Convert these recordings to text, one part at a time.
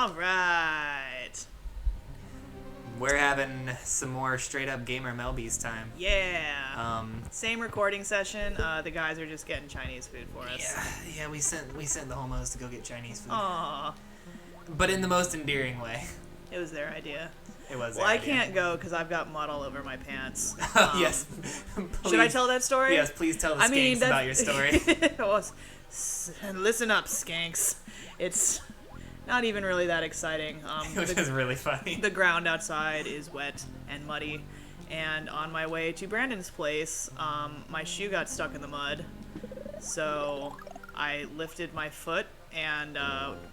All right. We're having some more straight up gamer Melby's time. Yeah. Same recording session. The guys are just getting Chinese food for us. Yeah, we sent the homos to go get Chinese food. Aw. But in the most endearing way. It was their idea. It was. Well, their I idea. can't go because I've got mud all over my pants. Yes. Should I tell that story? Yes, please tell the skanks about your story. Listen up, skanks. It's not even really that exciting. Which is really funny. The ground outside is wet and muddy, and on my way to Brandon's place, my shoe got stuck in the mud, so I lifted my foot and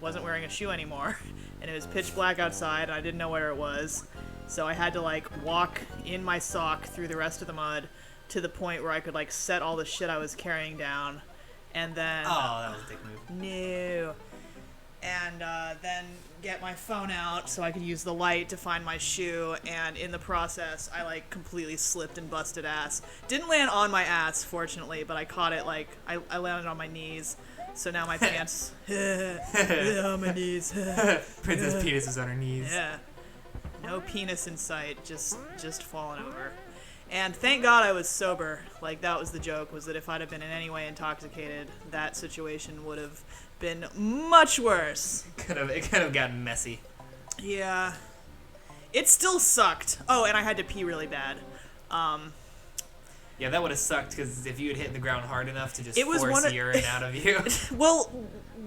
wasn't wearing a shoe anymore, and it was pitch black outside, and I didn't know where it was, so I had to walk in my sock through the rest of the mud to the point where I could set all the shit I was carrying down, and then that was a dick move. no. And then get my phone out so I could use the light to find my shoe, and in the process I completely slipped and busted ass. Didn't land on my ass, fortunately, but I caught it I landed on my knees, so now my pants on my knees. Princess Penis is on her knees. Yeah. No penis in sight, just falling over. And thank God I was sober. That was the joke, was that if I'd have been in any way intoxicated, that situation would have been much worse. It could have gotten messy. Yeah. It still sucked. Oh, and I had to pee really bad. Yeah, that would have sucked, because if you had hit the ground hard enough to just It was force urine out of you. Well,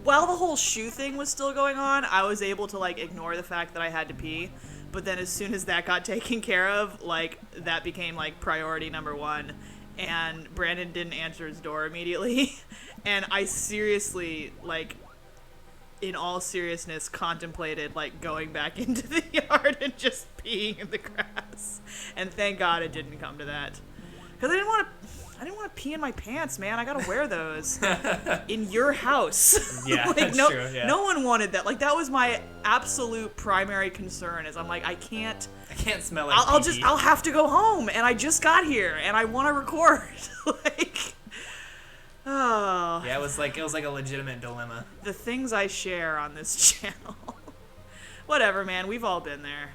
while the whole shoe thing was still going on, I was able to ignore the fact that I had to pee. But then as soon as that got taken care of, that became priority number one. And Brandon didn't answer his door immediately. And I seriously, in all seriousness, contemplated going back into the yard and just peeing in the grass. And thank God it didn't come to that. Because I didn't want to pee in my pants, man. I gotta wear those in your house. Yeah, that's true. Yeah. No one wanted that. That was my absolute primary concern. Is I can't smell I'll have to go home, and I just got here, and I want to record. Oh. Yeah, it was like a legitimate dilemma. The things I share on this channel. Whatever, man. We've all been there.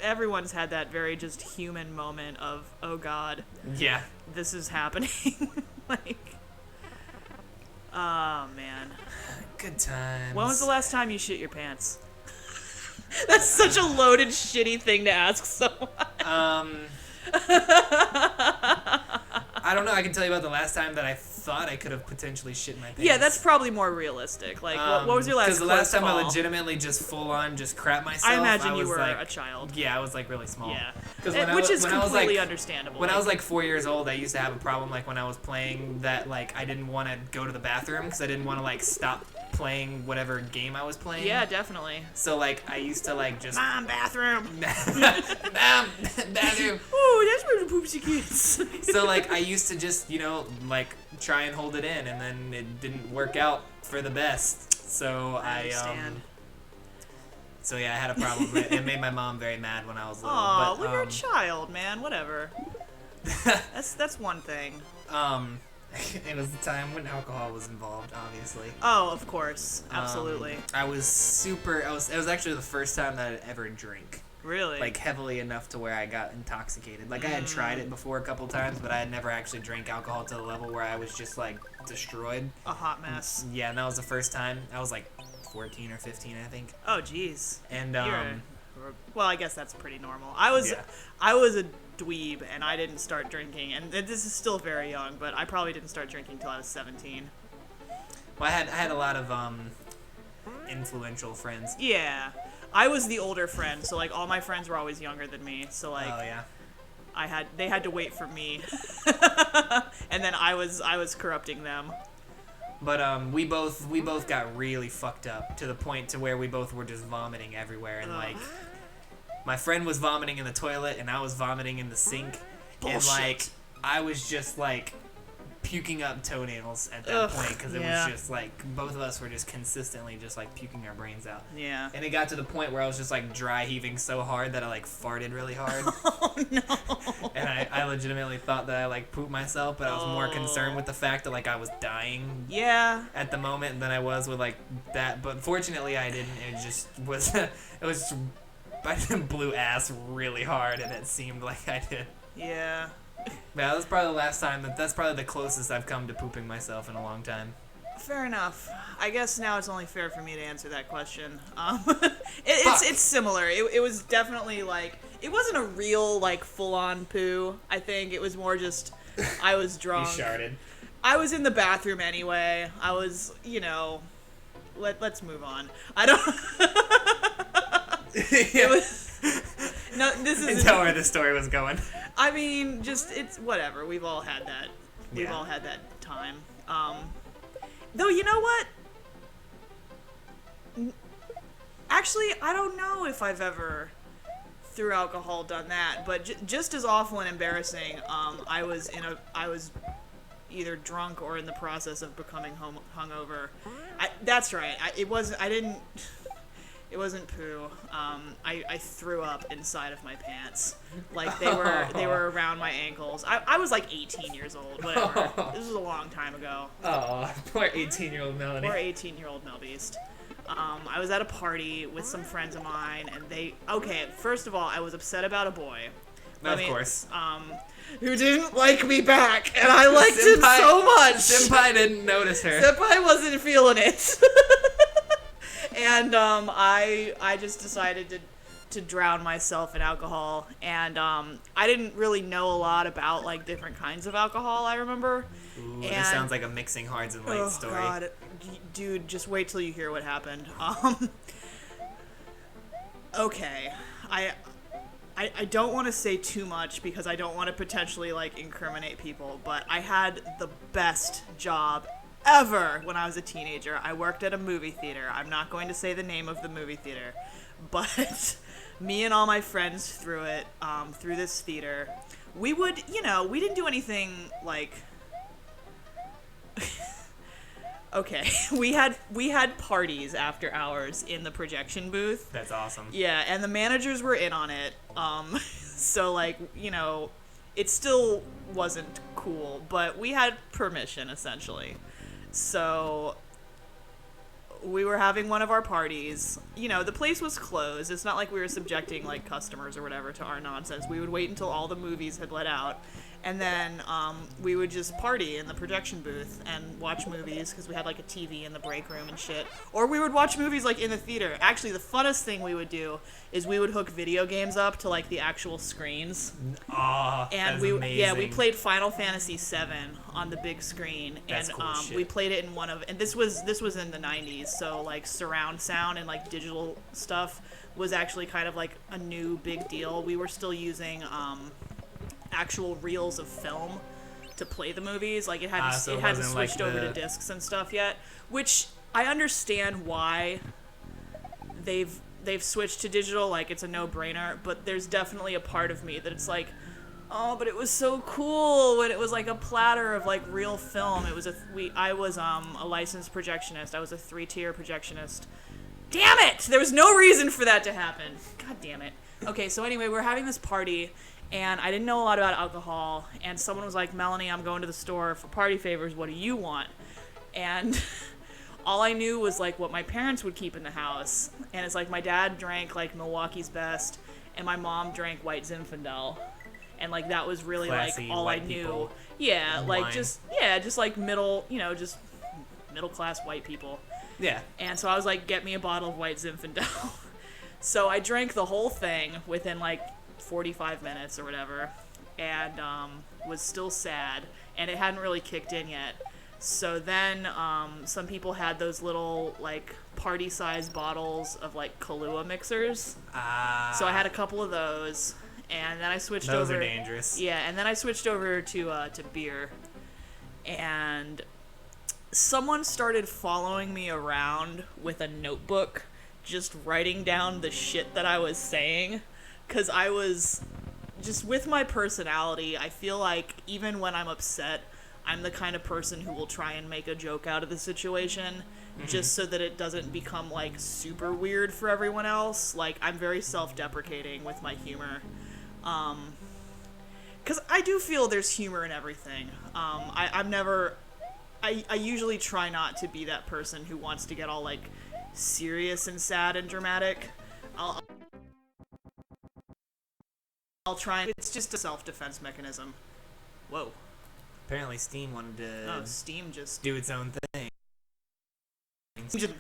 Everyone's had that very just human moment of, oh God. Yeah. This is happening. Oh, man. Good times. When was the last time you shit your pants? That's such a loaded, shitty thing to ask someone. I don't know. I can tell you about the last time that I thought I could have potentially shit my pants. Yeah, that's probably more realistic. What was your last? Because the last time call? I legitimately just full on just crap myself. I imagine I you was were a child. Yeah, I was really small. Yeah, Which is completely understandable. When I was 4 years old, I used to have a problem when I was playing that I didn't want to go to the bathroom because I didn't want to stop playing whatever game I was playing. Yeah, definitely. So I used to just Mom, bathroom. Mom, bathroom. Ooh, that's where the poopsie gets. So I used to just try and hold it in, and then it didn't work out for the best. So I understand. So yeah, I had a problem. It made my mom very mad when I was little. Aw, well, you're a child, man. Whatever. That's one thing. It was the time when alcohol was involved, obviously. Oh, of course, absolutely. It was actually the first time that I'd ever drank. Really? Heavily enough to where I got intoxicated. I had tried it before a couple times, but I had never actually drank alcohol to the level where I was just destroyed. A hot mess. Yeah, and that was the first time. I was 14 or 15, I think. Oh, jeez. And well, I guess that's pretty normal. I was a dweeb, and I didn't start drinking, and this is still very young, but I probably didn't start drinking until I was 17. Well, I had a lot of influential friends. Yeah. I was the older friend, so all my friends were always younger than me. So oh yeah, they had to wait for me, and then I was corrupting them. But we both got really fucked up to the point to where we both were just vomiting everywhere, and my friend was vomiting in the toilet, and I was vomiting in the sink. Bullshit. And I was just puking up toenails at that Ugh, point because it yeah. was just like both of us were just consistently just like puking our brains out. Yeah. And it got to the point where I was just like dry heaving so hard that I like farted really hard. Oh no. And I legitimately thought that I like pooped myself, but I was more concerned with the fact that like I was dying Yeah. at the moment than I was with like that. But fortunately I didn't. It just was it was just, I blew ass really hard, and it seemed like I did. Yeah. Yeah, that was probably the last time. That's probably the closest I've come to pooping myself in a long time. Fair enough. I guess now it's only fair for me to answer that question. Fuck. It's similar. It was definitely like, it wasn't a real like full on poo. I think it was more just I was drunk. You sharted. I was in the bathroom anyway. I was, let's move on. I don't. It was. No, this is. You tell where the story was going. I mean, just it's whatever. We've all had that. We've Yeah. all had that time. Though you know what? Actually, I don't know if I've ever through alcohol done that, but just as awful and embarrassing. I was either drunk or in the process of becoming hungover. That's right. It wasn't poo. I threw up inside of my pants. Like they were around my ankles. I was like 18 years old, whatever. This was a long time ago. Oh, poor 18-year-old Melanie. Poor 18-year-old Mel Beast. I was at a party with some friends of mine, and first of all, I was upset about a boy. Of course. Who didn't like me back, and I liked him so much. Senpai didn't notice her. Senpai wasn't feeling it. And I just decided to drown myself in alcohol, and I didn't really know a lot about like different kinds of alcohol. I remember. Ooh, this sounds like a mixing hearts and lights story. Oh God, dude, just wait till you hear what happened. Okay, I don't want to say too much because I don't want to potentially like incriminate people, but I had the best job ever when I was a teenager. I worked at a movie theater. I'm not going to say the name of the movie theater, but me and all my friends through this theater, we would, we didn't do anything like, okay, we had parties after hours in the projection booth. That's awesome. Yeah, and the managers were in on it. So like, it still wasn't cool, but we had permission essentially. So we were having one of our parties. The place was closed. It's not like we were subjecting like customers or whatever to our nonsense. We would wait until all the movies had let out, and then we would just party in the projection booth and watch movies because we had like a TV in the break room and shit. Or we would watch movies like in the theater. Actually, the funnest thing we would do is we would hook video games up to like the actual screens. Oh, And that's amazing. we played Final Fantasy VII on the big screen, That's and cool shit. we played it in and this was in the 90s, so like surround sound and like digital stuff was actually kind of like a new big deal. We were still using actual reels of film to play the movies. Like it hadn't switched over to discs and stuff yet, which I understand why they've switched to digital. Like it's a no-brainer, but there's definitely a part of me that it's like, oh, but it was so cool when it was like a platter of like real film. It was I was a licensed projectionist. I was a 3-tier projectionist. Damn it! There was no reason for that to happen. God damn it. Okay, so anyway, we're having this party, and I didn't know a lot about alcohol, and someone was like, Melanie, I'm going to the store for party favors. What do you want? And all I knew was like what my parents would keep in the house. And it's like my dad drank like Milwaukee's Best, and my mom drank White Zinfandel. And like that was really Classy like all I white knew. people. Yeah, like Wine. just like just middle class white people. Yeah. And so I was like, get me a bottle of White Zinfandel. So I drank the whole thing within like 45 minutes or whatever, and was still sad, and it hadn't really kicked in yet. So then some people had those little like party-sized bottles of like Kahlua mixers. So I had a couple of those, and then I switched over. Those are dangerous. Yeah, and then I switched over to beer, and someone started following me around with a notebook, just writing down the shit that I was saying, because I was just, with my personality, I feel like even when I'm upset, I'm the kind of person who will try and make a joke out of the situation just so that it doesn't become like super weird for everyone else. Like, I'm very self-deprecating with my humor. Because I do feel there's humor in everything. I usually try not to be that person who wants to get all like serious and sad and dramatic. I'll try. It's just a self-defense mechanism. Whoa. Apparently Steam wanted to Oh, Steam just do its own thing.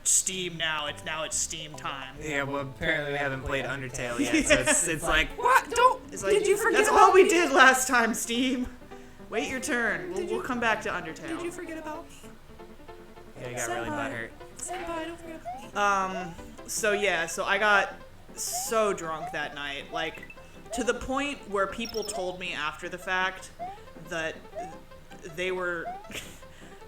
Steam now. It's Steam time. Yeah, well, apparently we haven't played Undertale yet, so it's like, what? Don't. It's like, did you forget That's about all we me? did last time, Steam. Wait your turn. We'll come back to Undertale. Did you forget about me? Yeah, I got really butthurt. Senpai, don't forget about me. So I got so drunk that night, like, to the point where people told me after the fact that they were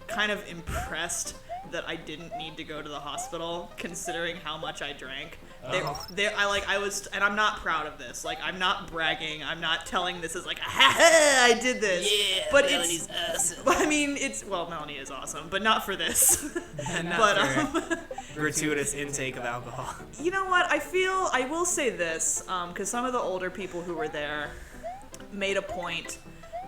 kind of impressed that I didn't need to go to the hospital, considering how much I drank. I was, and I'm not proud of this. Like, I'm not bragging. I'm not telling this as like, ha, I did this. Yeah, but Melanie's awesome. But I mean, Melanie is awesome, but not for this. Not for gratuitous intake of alcohol. You know what? I will say this, because some of the older people who were there made a point.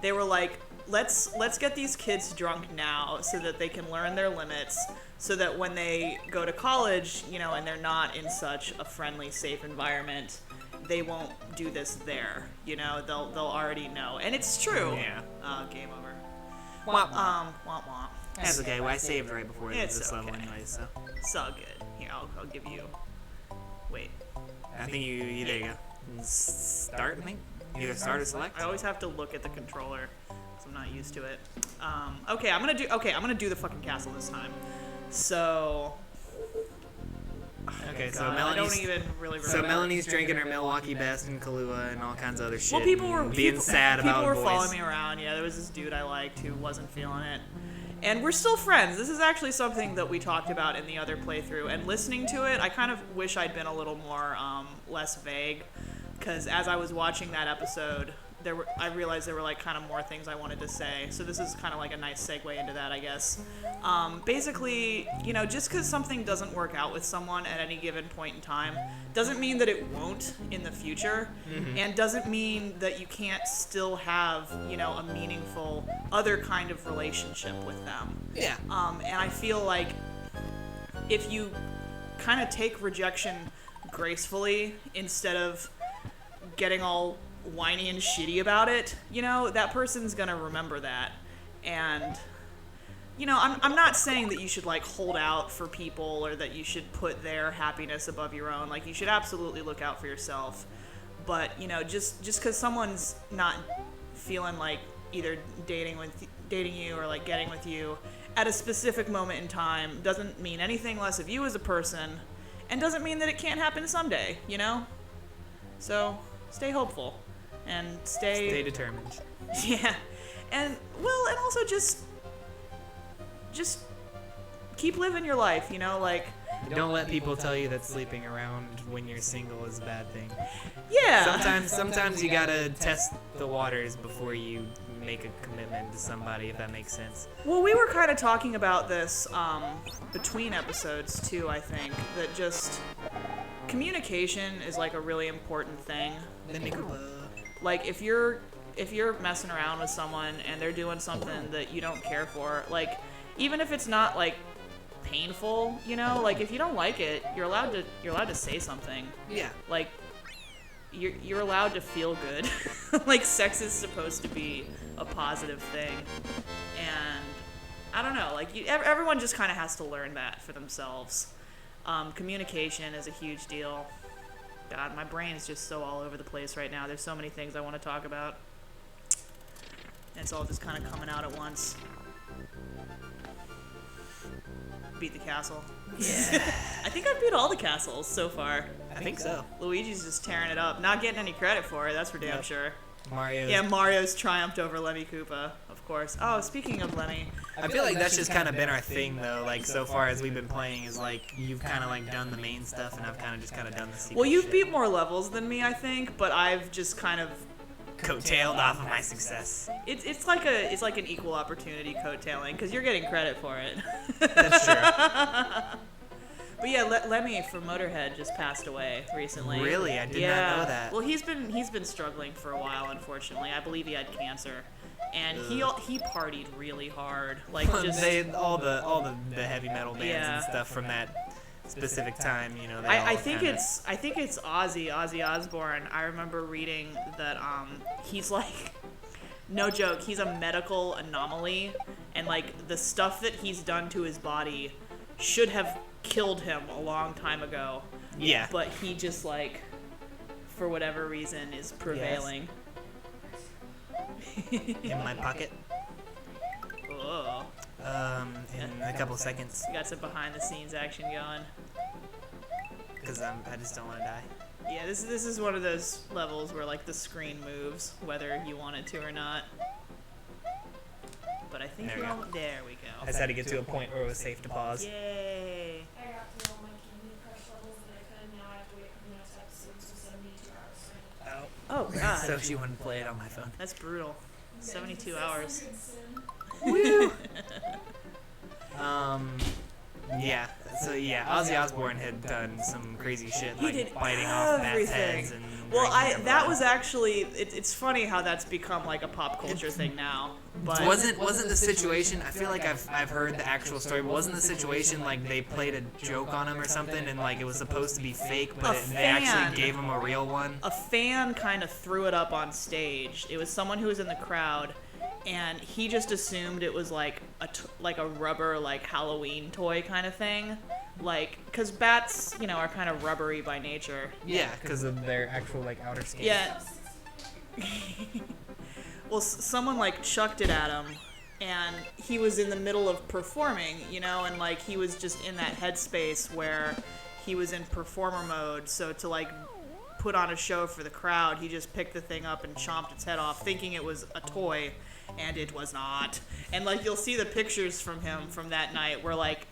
They were like, let's get these kids drunk now so that they can learn their limits, so that when they go to college, and they're not in such a friendly, safe environment, they won't do this there. They'll already know. And it's true. Yeah. Game over. Womp Womp womp. That's okay. Well, I saved right before It's this level okay. anyway, so. It's all good. Here, I'll give you. Wait. I think there you go. Start, I think? Either start or select? I always have to look at the controller, so I'm not used to it. Okay, I'm gonna do the fucking castle this time. So. Okay, so God, I Melanie's don't even really remember. So Melanie's drinking her Milwaukee Best and Kahlua and all kinds of other shit. Well, people were and being sad people about were boys. following me around. Yeah, there was this dude I liked who wasn't feeling it, and we're still friends. This is actually something that we talked about in the other playthrough. And listening to it, I kind of wish I'd been a little more less vague, because as I was watching that episode, I realized there were like kind of more things I wanted to say. So this is kind of like a nice segue into that, I guess. Basically, just because something doesn't work out with someone at any given point in time doesn't mean that it won't in the future, and doesn't mean that you can't still have, a meaningful other kind of relationship with them. Yeah. And I feel like if you kind of take rejection gracefully instead of getting all whiny and shitty about it, that person's gonna remember that. And I'm not saying that you should like hold out for people or that you should put their happiness above your own. Like, you should absolutely look out for yourself. But just because someone's not feeling like either dating you or like getting with you at a specific moment in time doesn't mean anything less of you as a person, and doesn't mean that it can't happen someday. So stay hopeful. And stay determined. Yeah. And also just keep living your life, like. Don't let people tell you that sleeping around when you're single is a bad thing. Yeah. Sometimes you gotta test the waters before you make a commitment to somebody, if that makes sense. Well, we were kind of talking about this between episodes too, I think, that just communication is like a really important thing. Like, if you're messing around with someone and they're doing something that you don't care for, like, even if it's not like painful, like, if you don't like it, you're allowed to say something. Yeah. Like, you're allowed to feel good. Like, sex is supposed to be a positive thing, and I don't know, like, everyone just kind of has to learn that for themselves. Communication is a huge deal. God, my brain is just so all over the place right now. There's so many things I want to talk about. And it's all just kind of coming out at once. Beat the castle. Yeah. I think I beat all the castles so far. I think so. Luigi's just tearing it up. Not getting any credit for it, that's for damn sure. Mario's triumphed over Lemmy Koopa, of course. Oh, speaking of Lemmy. I feel like that's just kind of been our thing, though. Like, so far as we've been playing, is like, you've kind of like done the main stuff, and I've kind of just done the secret Well, you've shit. beat more levels than me, I think, but I've just kind of coattailed off of my success. It's like an equal opportunity coattailing because you're getting credit for it. That's true. But yeah, Lemmy from Motorhead just passed away recently. Really? I did not know that. Well, he's been struggling for a while, unfortunately. I believe he had cancer, and he partied really hard. Like just all the heavy metal bands and stuff from that specific time, you know. I think it's Ozzy Osbourne. I remember reading that he's like, no joke, he's a medical anomaly, and like the stuff that he's done to his body should have killed him a long time ago. Yeah. But he just like, for whatever reason, is prevailing. Yes. In my pocket. Oh. In a couple seconds. You got some behind the scenes action going. Because I just don't want to die. Yeah, this is one of those levels where like the screen moves whether you want it to or not. But I think there we go. I just had to get to a point where it was safe to pause. Yay! I got through all my Candy Crush levels that I could. Now I have to wait for the next episode, so 72 hours. Oh God. So she wouldn't play it on my phone. That's brutal. 72 hours. Woo! Yeah. So yeah, Ozzy Osbourne had done some crazy shit, like did biting off bats' everything. heads and. Well, drinking their that blood. was actually it's funny how that's become like a pop culture thing now. But Wasn't the situation? I feel like I've heard the actual story. But wasn't the situation like they played a joke on him or something, and like it was supposed to be fake, but they fan. actually gave him a real one? a fan kind of threw it up on stage. It was someone who was in the crowd, and he just assumed it was like a rubber like Halloween toy kind of thing, like because bats are kind of rubbery by nature. Yeah, because of their actual like outer skin. Yeah. Well, someone like chucked it at him, and he was in the middle of performing, and like he was just in that headspace where he was in performer mode. So to like put on a show for the crowd, he just picked the thing up and chomped its head off, thinking it was a toy, and it was not. And like you'll see the pictures from him from that night where like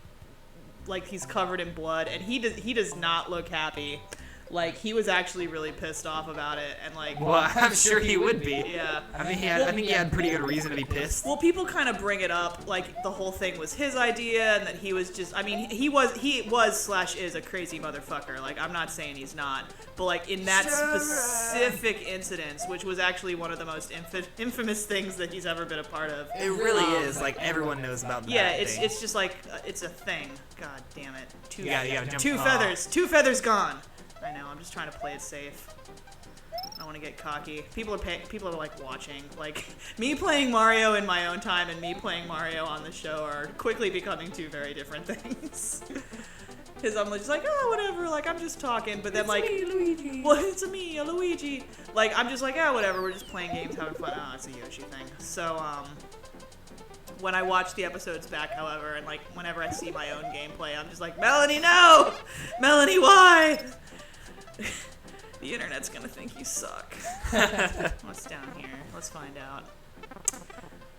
he's covered in blood, and he does not look happy. Like he was actually really pissed off about it, and like. Well, I'm sure he would be. Yeah. I mean, I think he had pretty good reason to be pissed. Well, people kind of bring it up like the whole thing was his idea, and that he was just. I mean, he was/is a crazy motherfucker. Like I'm not saying he's not, but like in that specific incident, which was actually one of the most infamous things that he's ever been a part of. It really is. Like everyone knows about that. Yeah, thing. it's just like it's a thing. God damn it. You gotta jump. Two feathers gone. I know. I'm just trying to play it safe. I don't want to get cocky. People are like watching. Like me playing Mario in my own time and me playing Mario on the show are quickly becoming two very different things. Because I'm just like, oh, whatever. Like I'm just talking, but then It's like, me, Luigi. well, it's me, a Luigi. Like I'm just like, oh, whatever. We're just playing games, having fun. Oh, it's a Yoshi thing. So when I watch the episodes back, however, and like whenever I see my own gameplay, I'm just like, Melanie, no! Melanie, why? The internet's gonna think you suck. What's down here? Let's find out.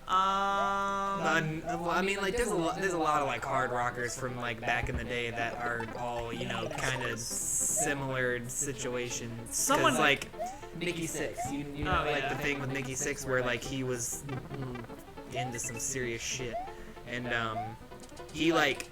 Well, I mean, like, there's a lot of like hard rockers from like back in the day that are all kind of similar situations. Someone like Nikki Sixx, you know, Oh, like yeah. the thing with Nikki Sixx where like he was into some serious shit, and he like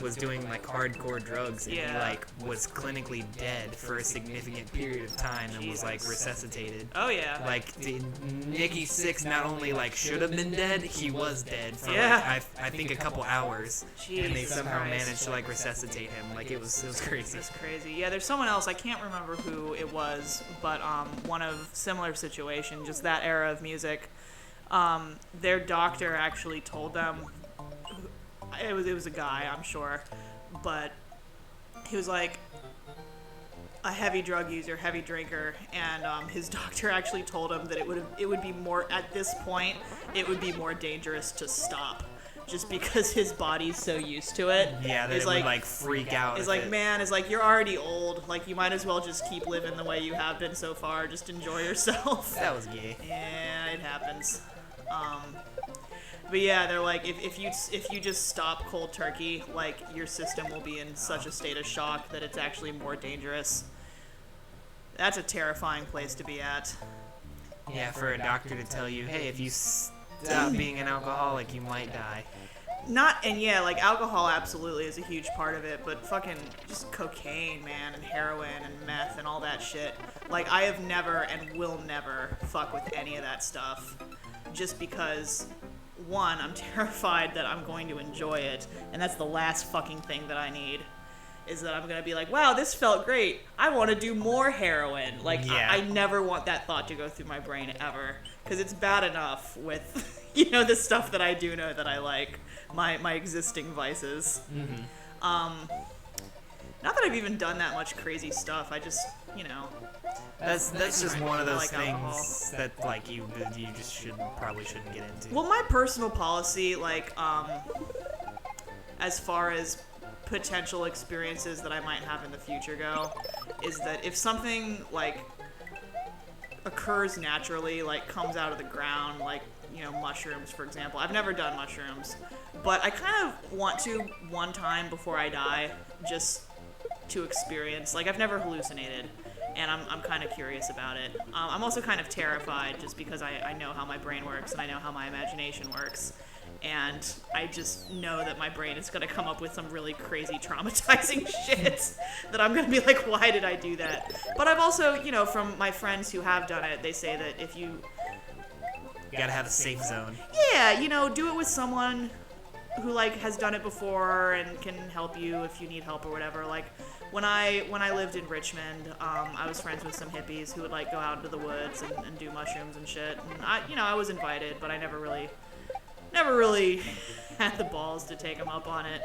was doing like hardcore drugs, and he Yeah. like was clinically dead for a significant period of time and was like resuscitated. Oh yeah. Like Nikki Sixx not only like should have been dead, he was dead for Yeah. like I think a couple hours, and they Jesus somehow Christ. managed to like resuscitate him. Like it was crazy. That's crazy. Yeah, there's someone else. I can't remember who it was, but one of similar situation, just that era of music. Their doctor actually told them. It was a guy, I'm sure, but he was like a heavy drug user, heavy drinker, and his doctor actually told him that it would be more at this point it would be more dangerous to stop, just because his body's so used to it. Yeah, that It's it would like freak out. It's if like, it- man, it's like you're already old. Like you might as well just keep living the way you have been so far. Just enjoy yourself. that was gay. Yeah, it happens. But yeah, they're like, if you just stop cold turkey, like your system will be in such a state of shock that it's actually more dangerous. That's a terrifying place to be at. Yeah, for a doctor to tell you, hey, if you stop being an alcoholic, you might die. Like alcohol absolutely is a huge part of it, but fucking just cocaine, man, and heroin and meth and all that shit. Like, I have never and will never fuck with any of that stuff just because, one, I'm terrified that I'm going to enjoy it, and that's the last fucking thing that I need. Is that I'm gonna be like, wow, this felt great. I want to do more heroin. Like, Yeah. I never want that thought to go through my brain ever, because it's bad enough with, you know, the stuff that I do know that I like, my existing vices. Mm-hmm. Not that I've even done that much crazy stuff. I just, you know, That's just one of I those like alcohol. things that like you just probably shouldn't get into. Well, my personal policy, like, as far as potential experiences that I might have in the future go, is that if something, like, occurs naturally, like, comes out of the ground, like, you know, mushrooms, for example. I've never done mushrooms, but I kind of want to one time before I die, just to experience. Like, I've never hallucinated, and I'm kind of curious about it. I'm also kind of terrified just because I know how my brain works and I know how my imagination works. And I just know that my brain is going to come up with some really crazy traumatizing shit that I'm going to be like, why did I do that? But I've also, you know, from my friends who have done it, they say that if you, You gotta have a safe zone. yeah, you know, do it with someone who, like, has done it before and can help you if you need help or whatever. Like, when I lived in Richmond, I was friends with some hippies who would, like, go out into the woods and do mushrooms and shit. And I was invited, but I never really had the balls to take them up on it.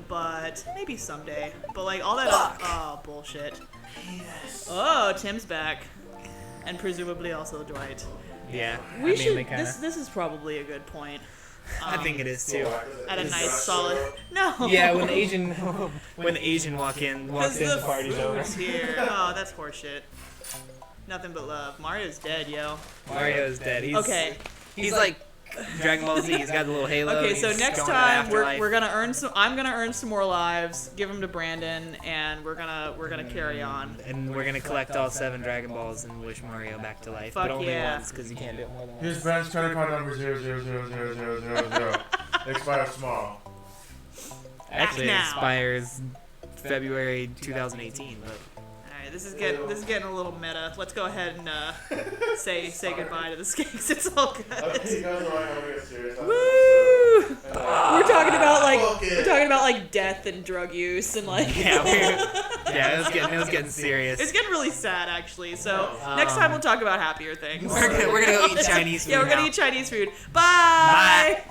But maybe someday. But, like, all that oh, bullshit. Yes. Oh, Tim's back. And presumably also Dwight. Yeah. We I mean, should. they kinda, This is probably a good point. I think it is too. At a nice solid. No. Yeah, when the Asian walks in, Because the the party's over. food's here. Oh, that's horseshit. Nothing but love. Mario's dead, yo. Mario's dead. Okay. He's like Dragon Ball Z. He's got the little halo. Okay, and so he's next going to the time afterlife. we're gonna earn some. I'm gonna earn some more lives. Give them to Brandon, and we're gonna carry on. And we're gonna collect all 7 Dragon Balls and wish Mario back to life, Fuck but only yeah. once because you can't do it more than Here's once. Ben's credit card number 0000000. Expire small. Actually, it now. expires February 2018. But All right, this is getting a little meta. Let's go ahead and say goodbye to the skanks. It's all good. Okay, you guys are right. I'm gonna get serious. Woo! Uh, We're talking about fuck it. death and drug use and like. yeah, it was getting serious. It's getting really sad, actually. So next time we'll talk about happier things. We're gonna go eat Chinese food. Yeah, we're gonna now. eat Chinese food. Bye. Bye.